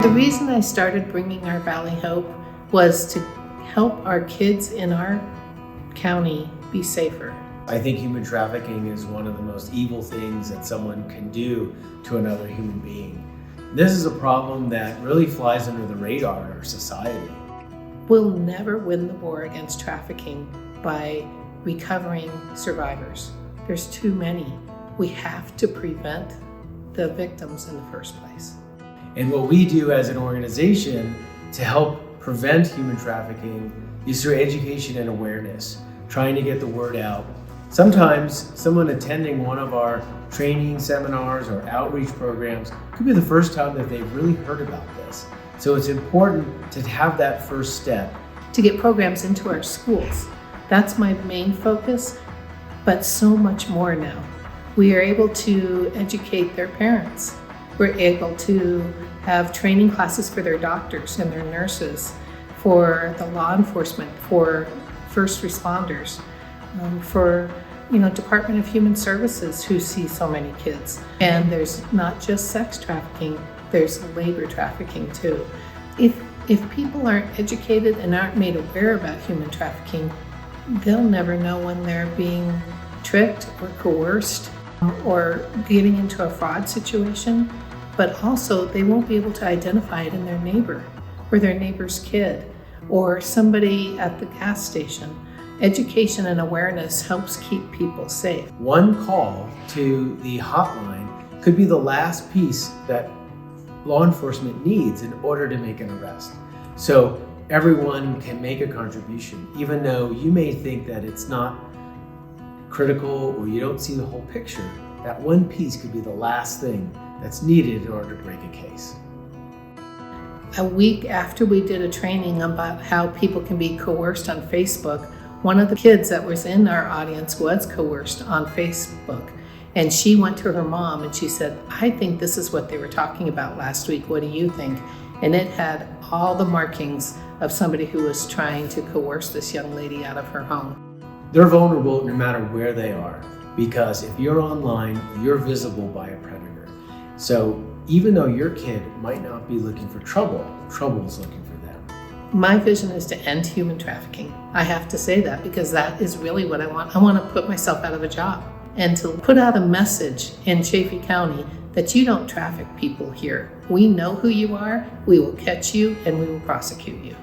The reason I started Bringing Our Valley Hope was to help our kids in our county be safer. I think human trafficking is one of the most evil things that someone can do to another human being. This is a problem that really flies under the radar in our society. We'll never win the war against trafficking by recovering survivors. There's too many. We have to prevent the victims in the first place. And what we do as an organization to help prevent human trafficking is through education and awareness, trying to get the word out. Sometimes someone attending one of our training seminars or outreach programs could be the first time that they've really heard about this. So it's important to have that first step. To get programs into our schools. That's my main focus, but so much more now. We are able to educate their parents. We're able to have training classes for their doctors and their nurses, for the law enforcement, for first responders, for Department of Human Services who see so many kids. And there's not just sex trafficking, there's labor trafficking too. If people aren't educated and aren't made aware about human trafficking, they'll never know when they're being tricked or coerced or getting into a fraud situation, but also they won't be able to identify it in their neighbor or their neighbor's kid or somebody at the gas station. Education and awareness helps keep people safe. One call to the hotline could be the last piece that law enforcement needs in order to make an arrest. So everyone can make a contribution, even though you may think that it's not critical or you don't see the whole picture. That one piece could be the last thing that's needed in order to break a case. A week after we did a training about how people can be coerced on Facebook, one of the kids that was in our audience was coerced on Facebook. And she went to her mom and she said, I think this is what they were talking about last week. What do you think? And it had all the markings of somebody who was trying to coerce this young lady out of her home. They're vulnerable no matter where they are, because if you're online, you're visible by a predator. So even though your kid might not be looking for trouble, trouble is looking for them. My vision is to end human trafficking. I have to say that because that is really what I want. I want to put myself out of a job and to put out a message in Chaffee County that you don't traffic people here. We know who you are, we will catch you, and we will prosecute you.